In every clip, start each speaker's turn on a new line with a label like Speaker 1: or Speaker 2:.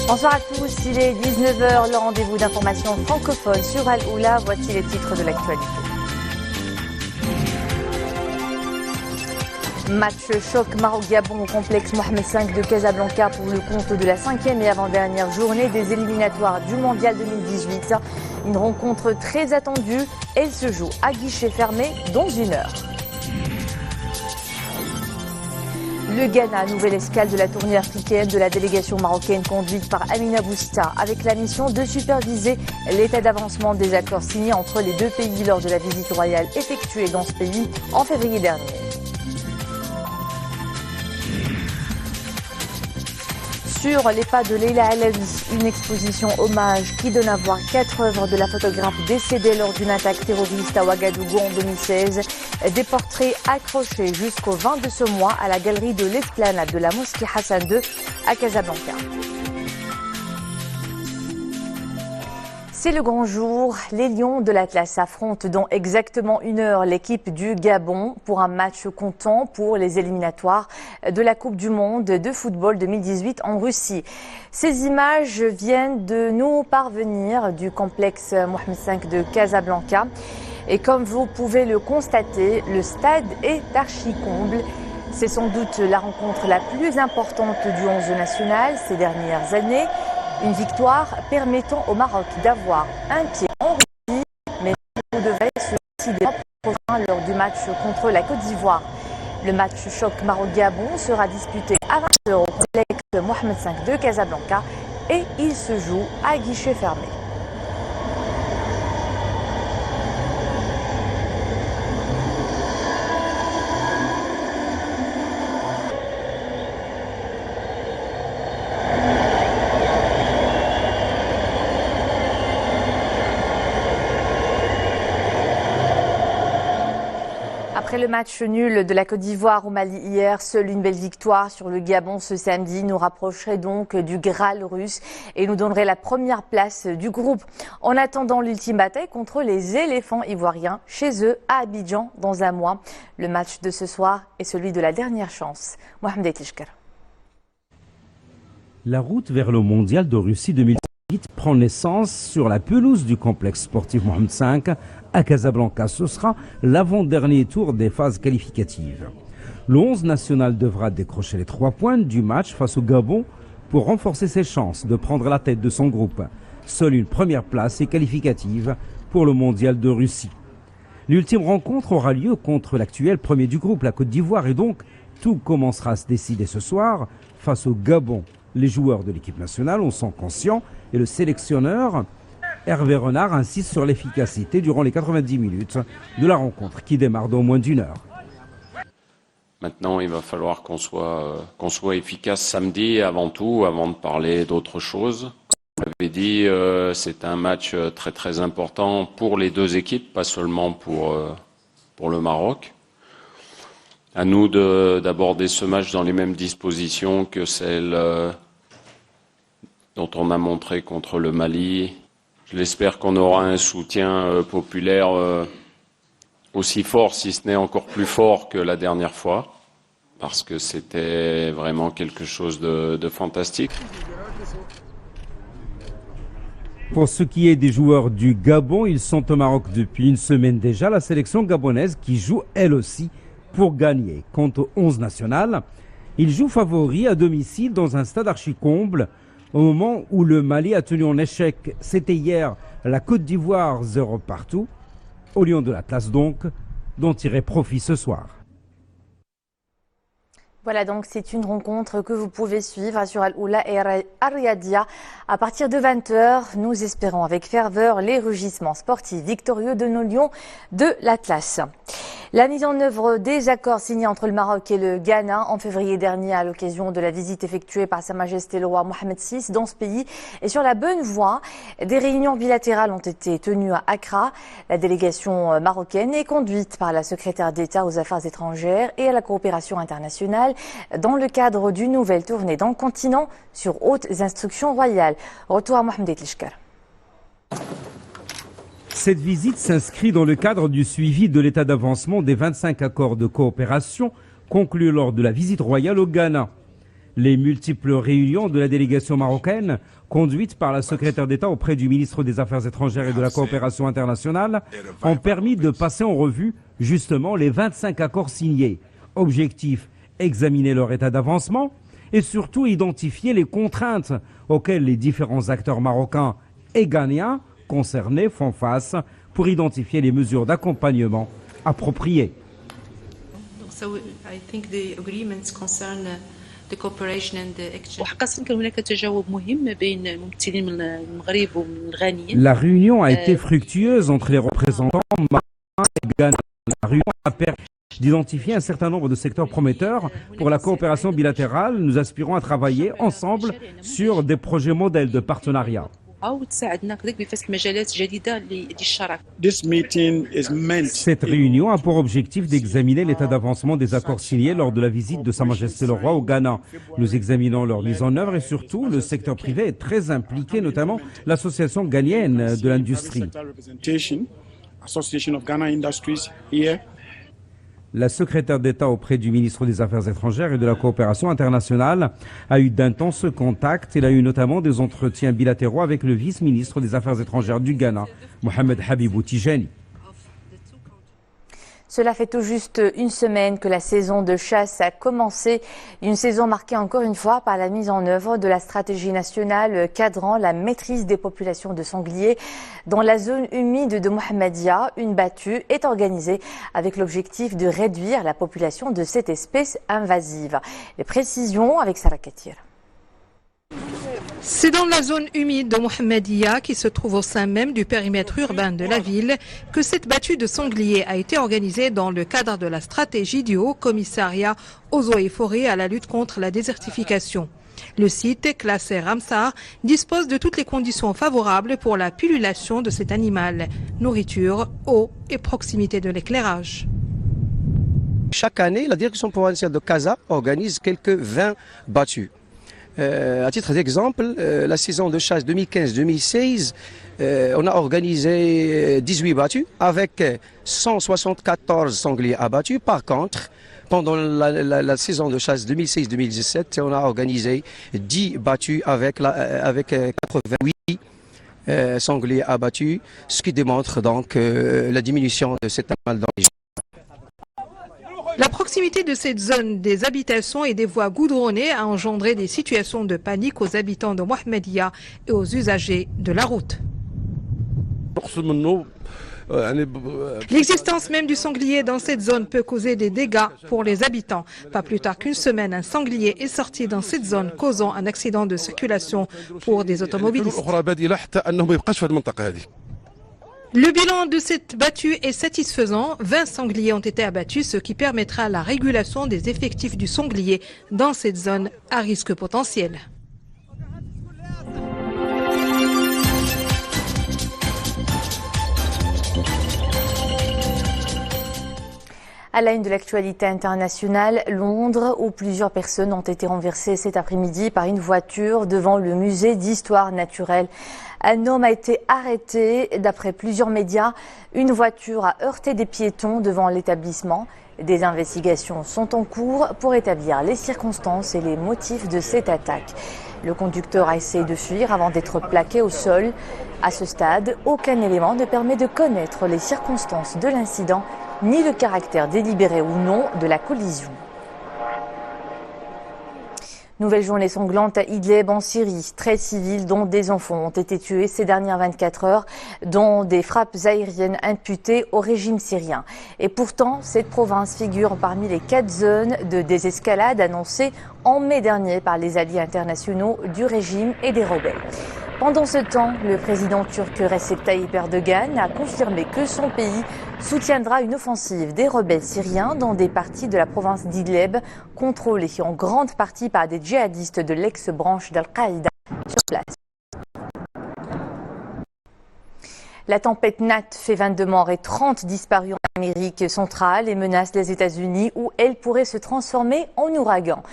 Speaker 1: Bonsoir à tous, il est 19 h, le rendez-vous d'information francophone sur Al-Oula. Voici les titres de l'actualité. Match choc Maroc-Gabon au complexe Mohamed V de Casablanca pour le compte de la 5e et avant-dernière journée des éliminatoires du Mondial 2018. Une rencontre très attendue, elle se joue à guichet fermé dans une heure. Le Ghana, nouvelle escale de la tournée africaine de la délégation marocaine conduite par Amina Bousta, avec la mission de superviser l'état d'avancement des accords signés entre les deux pays lors de la visite royale effectuée dans ce pays en février dernier. Sur les pas de Leila Alaoui, une exposition hommage qui donne à voir 4 œuvres de la photographe décédée lors d'une attaque terroriste à Ouagadougou en 2016. Des portraits accrochés jusqu'au 20 de ce mois à la galerie de l'Esplanade de la mosquée Hassan II à Casablanca. C'est le grand jour. Les Lions de l'Atlas affrontent dans exactement une heure l'équipe du Gabon pour un match comptant pour les éliminatoires de la Coupe du Monde de football 2018 en Russie. Ces images viennent de nous parvenir du complexe Mohamed V de Casablanca. Et comme vous pouvez le constater, le stade est archi-comble. C'est sans doute la rencontre la plus importante du 11 national ces dernières années. Une victoire permettant au Maroc d'avoir un pied en Russie, mais on devrait se décider prochain lors du match contre la Côte d'Ivoire. Le match choc Maroc-Gabon sera disputé à 20 h au complexe Mohamed V de Casablanca et il se joue à guichet fermé. Après le match nul de la Côte d'Ivoire au Mali hier, seule une belle victoire sur le Gabon ce samedi nous rapprocherait donc du Graal russe et nous donnerait la première place du groupe. En attendant l'ultime bataille contre les éléphants ivoiriens chez eux à Abidjan dans un mois. Le match de ce soir est celui de la dernière chance. Mohamed Etishkar.
Speaker 2: La route vers le mondial de Russie 2018 prend naissance sur la pelouse du complexe sportif Mohamed V à Casablanca. Ce sera l'avant-dernier tour des phases qualificatives. Le 11 national devra décrocher les 3 points du match face au Gabon pour renforcer ses chances de prendre la tête de son groupe. Seule une première place est qualificative pour le mondial de Russie. L'ultime rencontre aura lieu contre l'actuel premier du groupe, la Côte d'Ivoire, et donc tout commencera à se décider ce soir face au Gabon. Les joueurs de l'équipe nationale en sont conscients et le sélectionneur Hervé Renard insiste sur l'efficacité durant les 90 minutes de la rencontre qui démarre dans moins d'une heure.
Speaker 3: Maintenant, il va falloir qu'on soit efficace samedi avant tout, avant de parler d'autre chose. Comme je l'avais dit, c'est un match très très important pour les deux équipes, pas seulement pour le Maroc. À nous d'aborder ce match dans les mêmes dispositions que celles dont on a montré contre le Mali. Je l'espère qu'on aura un soutien populaire aussi fort, si ce n'est encore plus fort que la dernière fois, parce que c'était vraiment quelque chose de fantastique.
Speaker 2: Pour ce qui est des joueurs du Gabon, ils sont au Maroc depuis une semaine déjà. La sélection gabonaise qui joue elle aussi pour gagner. Quant au 11 national, ils jouent favoris à domicile dans un stade archi-comble. Au moment où le Mali a tenu en échec, c'était hier la Côte d'Ivoire 0 partout. Au Lion de l'Atlas donc, dont tirer profit ce soir.
Speaker 1: Voilà donc c'est une rencontre que vous pouvez suivre sur Al-Oula et Ariadia à partir de 20 h. Nous espérons avec ferveur les rugissements sportifs victorieux de nos Lions de l'Atlas. La mise en œuvre des accords signés entre le Maroc et le Ghana en février dernier à l'occasion de la visite effectuée par Sa Majesté le roi Mohamed VI dans ce pays est sur la bonne voie. Des réunions bilatérales ont été tenues à Accra. La délégation marocaine est conduite par la secrétaire d'État aux Affaires étrangères et à la coopération internationale dans le cadre d'une nouvelle tournée dans le continent sur hautes instructions royales. Retour à Mohamed Etishkar.
Speaker 2: Cette visite s'inscrit dans le cadre du suivi de l'état d'avancement des 25 accords de coopération conclus lors de la visite royale au Ghana. Les multiples réunions de la délégation marocaine, conduites par la secrétaire d'État auprès du ministre des Affaires étrangères et de la coopération internationale, ont permis de passer en revue justement les 25 accords signés. Objectif, examiner leur état d'avancement et surtout identifier les contraintes auxquelles les différents acteurs marocains et ghanéens concernés font face pour identifier les mesures d'accompagnement appropriées. La réunion a été fructueuse entre les représentants marocains et ghanéens. La réunion a permis d'identifier un certain nombre de secteurs prometteurs pour la coopération bilatérale. Nous aspirons à travailler ensemble sur des projets modèles de partenariat. Cette réunion a pour objectif d'examiner l'état d'avancement des accords signés lors de la visite de Sa Majesté le Roi au Ghana. Nous examinons leur mise en œuvre et surtout le secteur privé est très impliqué, notamment l'association ghanéenne de l'industrie. La secrétaire d'État auprès du ministre des Affaires étrangères et de la coopération internationale a eu d'intenses contacts. Elle a eu notamment des entretiens bilatéraux avec le vice-ministre des Affaires étrangères du Ghana, Mohamed Habibou Tijani.
Speaker 1: Cela fait tout juste une semaine que la saison de chasse a commencé. Une saison marquée encore une fois par la mise en œuvre de la stratégie nationale cadrant la maîtrise des populations de sangliers. Dans la zone humide de Mohammedia, une battue est organisée avec l'objectif de réduire la population de cette espèce invasive. Les précisions avec Sarah Katir.
Speaker 4: C'est dans la zone humide de Mohammedia, qui se trouve au sein même du périmètre urbain de la ville, que cette battue de sangliers a été organisée dans le cadre de la stratégie du Haut Commissariat aux eaux et forêts à la lutte contre la désertification. Le site, classé Ramsar, dispose de toutes les conditions favorables pour la pullulation de cet animal. Nourriture, eau et proximité de l'éclairage.
Speaker 5: Chaque année, la direction provinciale de Casa organise quelques 20 battues. À titre d'exemple, la saison de chasse 2015-2016, on a organisé 18 battues avec 174 sangliers abattus. Par contre, pendant la saison de chasse 2016-2017, on a organisé 10 battues avec 88 sangliers abattus, ce qui démontre donc la diminution de cet animal dans les gens.
Speaker 4: La proximité de cette zone des habitations et des voies goudronnées a engendré des situations de panique aux habitants de Mohammedia et aux usagers de la route. L'existence même du sanglier dans cette zone peut causer des dégâts pour les habitants. Pas plus tard qu'une semaine, un sanglier est sorti dans cette zone, causant un accident de circulation pour des automobilistes. Le bilan de cette battue est satisfaisant. 20 sangliers ont été abattus, ce qui permettra la régulation des effectifs du sanglier dans cette zone à risque potentiel.
Speaker 1: À la une de l'actualité internationale, Londres, où plusieurs personnes ont été renversées cet après-midi par une voiture devant le musée d'histoire naturelle. Un homme a été arrêté. D'après plusieurs médias, une voiture a heurté des piétons devant l'établissement. Des investigations sont en cours pour établir les circonstances et les motifs de cette attaque. Le conducteur a essayé de fuir avant d'être plaqué au sol. À ce stade, aucun élément ne permet de connaître les circonstances de l'incident ni le caractère délibéré ou non de la collision. Nouvelle journée sanglante à Idlib en Syrie. 13 civils, dont des enfants, ont été tués ces dernières 24 heures, dont des frappes aériennes imputées au régime syrien. Et pourtant, cette province figure parmi les 4 zones de désescalade annoncées en mai dernier par les alliés internationaux du régime et des rebelles. Pendant ce temps, le président turc Recep Tayyip Erdogan a confirmé que son pays soutiendra une offensive des rebelles syriens dans des parties de la province d'Idlib, contrôlées en grande partie par des djihadistes de l'ex-branche d'Al-Qaïda sur place. La tempête Nat fait 22 morts et 30 disparus en Amérique centrale et menace les États-Unis où elle pourrait se transformer en ouragan.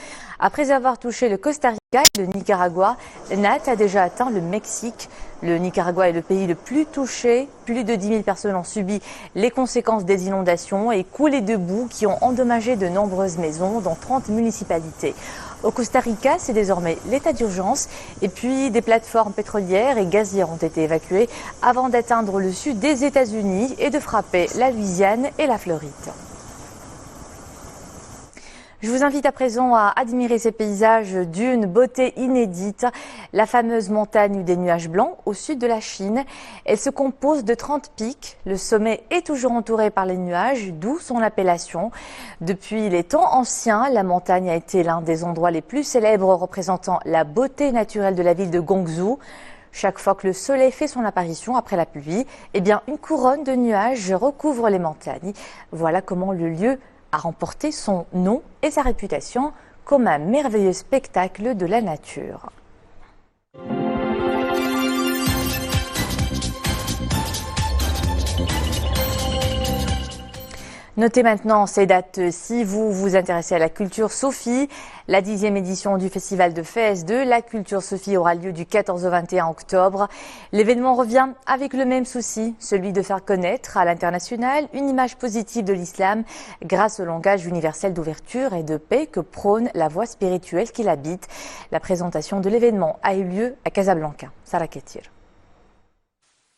Speaker 1: Après avoir touché le Costa Rica et le Nicaragua, Nat a déjà atteint le Mexique. Le Nicaragua est le pays le plus touché. Plus de 10 000 personnes ont subi les conséquences des inondations et coulées de boue qui ont endommagé de nombreuses maisons dans 30 municipalités. Au Costa Rica, c'est désormais l'état d'urgence. Et puis, des plateformes pétrolières et gazières ont été évacuées avant d'atteindre le sud des États-Unis et de frapper la Louisiane et la Floride. Je vous invite à présent à admirer ces paysages d'une beauté inédite. La fameuse montagne des nuages blancs au sud de la Chine. Elle se compose de 30 pics. Le sommet est toujours entouré par les nuages, d'où son appellation. Depuis les temps anciens, la montagne a été l'un des endroits les plus célèbres représentant la beauté naturelle de la ville de Guangzhou. Chaque fois que le soleil fait son apparition après la pluie, eh bien, une couronne de nuages recouvre les montagnes. Voilà comment le lieu a remporté son nom et sa réputation comme un merveilleux spectacle de la nature. Notez maintenant ces dates si vous vous intéressez à la culture Sophie. La 10e édition du festival de Fès de la culture Sophie aura lieu du 14 au 21 octobre. L'événement revient avec le même souci, celui de faire connaître à l'international une image positive de l'islam grâce au langage universel d'ouverture et de paix que prône la voie spirituelle qui l'habite. La présentation de l'événement a eu lieu à Casablanca. Sarah Ketir.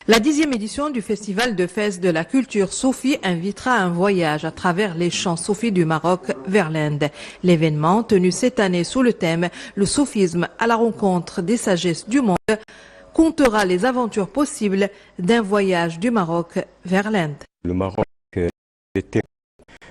Speaker 4: La 10e édition du Festival de Fès de la culture Sophie invitera un voyage à travers les champs Sophie du Maroc vers l'Inde. L'événement, tenu cette année sous le thème « Le sophisme à la rencontre des sagesses du monde », comptera les aventures possibles d'un voyage du Maroc vers l'Inde.
Speaker 6: Le Maroc était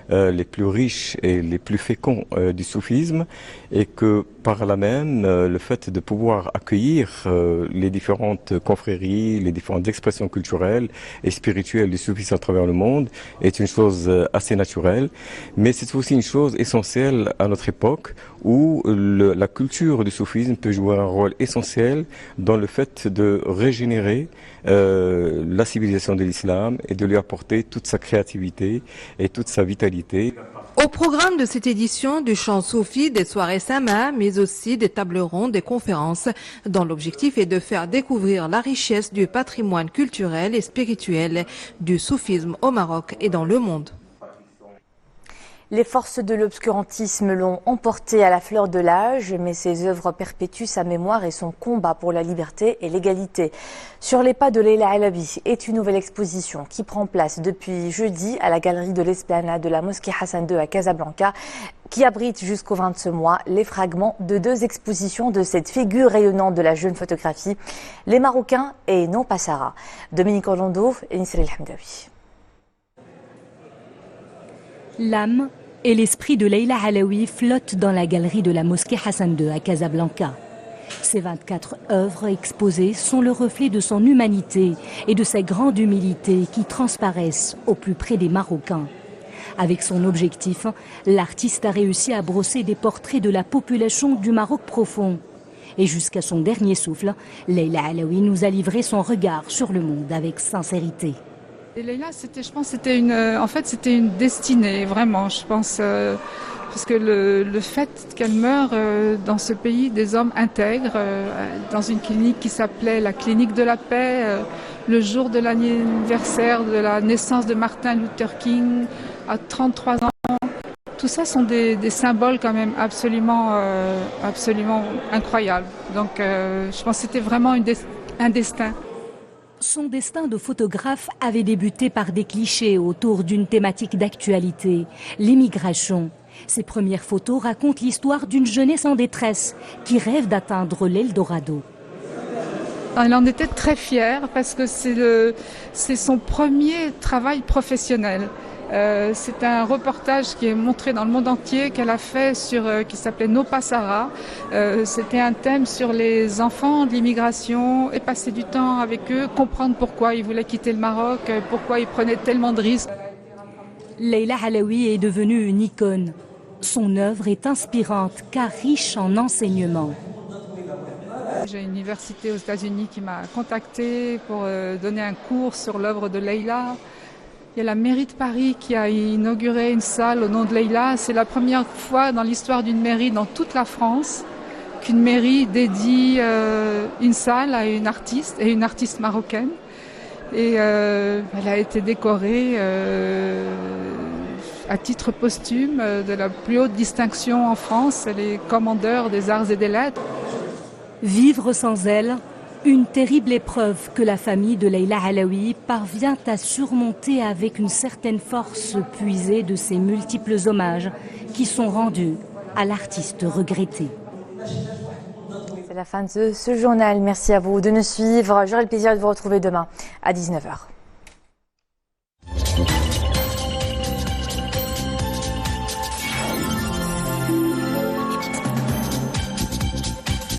Speaker 6: les plus riches et les plus féconds du soufisme, et que par là même le fait de pouvoir accueillir les différentes confréries, les différentes expressions culturelles et spirituelles du soufisme à travers le monde est une chose assez naturelle, mais c'est aussi une chose essentielle à notre époque où la culture du soufisme peut jouer un rôle essentiel dans le fait de régénérer la civilisation de l'islam et de lui apporter toute sa créativité et toute sa vitalité.
Speaker 4: Au programme de cette édition du chant Soufi, des soirées Sama, mais aussi des tables rondes, des conférences, dont l'objectif est de faire découvrir la richesse du patrimoine culturel et spirituel du soufisme au Maroc et dans le monde.
Speaker 1: Les forces de l'obscurantisme l'ont emporté à la fleur de l'âge, mais ses œuvres perpétuent sa mémoire et son combat pour la liberté et l'égalité. Sur les pas de Leila Alaoui est une nouvelle exposition qui prend place depuis jeudi à la galerie de l'Esplanade de la mosquée Hassan II à Casablanca, qui abrite jusqu'au 20 de ce mois les fragments de 2 expositions de cette figure rayonnante de la jeune photographie, les Marocains et non pas Sarah. Dominique Orlando et Nisril Hamdaoui.
Speaker 7: L'âme et l'esprit de Leila Alaoui flottent dans la galerie de la mosquée Hassan II à Casablanca. Ces 24 œuvres exposées sont le reflet de son humanité et de sa grande humilité qui transparaissent au plus près des Marocains. Avec son objectif, l'artiste a réussi à brosser des portraits de la population du Maroc profond. Et jusqu'à son dernier souffle, Leila Alaoui nous a livré son regard sur le monde avec sincérité.
Speaker 8: Et Leila, je pense, c'était une destinée, vraiment, je pense, parce que le fait qu'elle meure dans ce pays des hommes intègres, dans une clinique qui s'appelait la clinique de la paix, le jour de l'anniversaire de la naissance de Martin Luther King, à 33 ans, tout ça sont des symboles quand même absolument incroyables. Donc, je pense que c'était vraiment un destin.
Speaker 7: Son destin de photographe avait débuté par des clichés autour d'une thématique d'actualité, l'immigration. Ses premières photos racontent l'histoire d'une jeunesse en détresse qui rêve d'atteindre l'Eldorado.
Speaker 8: Elle en était très fière parce que c'est son premier travail professionnel. C'est un reportage qui est montré dans le monde entier qu'elle a fait qui s'appelait No Passara. C'était un thème sur les enfants de l'immigration et passer du temps avec eux, comprendre pourquoi ils voulaient quitter le Maroc, pourquoi ils prenaient tellement de risques.
Speaker 7: Leila Alaoui est devenue une icône. Son œuvre est inspirante car riche en enseignements.
Speaker 8: J'ai une université aux États-Unis qui m'a contactée pour donner un cours sur l'œuvre de Leila. Il y a la mairie de Paris qui a inauguré une salle au nom de Leila. C'est la première fois dans l'histoire d'une mairie dans toute la France qu'une mairie dédie une salle à une artiste marocaine. Et elle a été décorée à titre posthume de la plus haute distinction en France, elle est commandeur des arts et des lettres.
Speaker 7: Vivre sans elle, une terrible épreuve que la famille de Leïla Alaoui parvient à surmonter avec une certaine force puisée de ses multiples hommages qui sont rendus à l'artiste regretté.
Speaker 1: C'est la fin de ce journal. Merci à vous de nous suivre. J'aurai le plaisir de vous retrouver demain à 19h.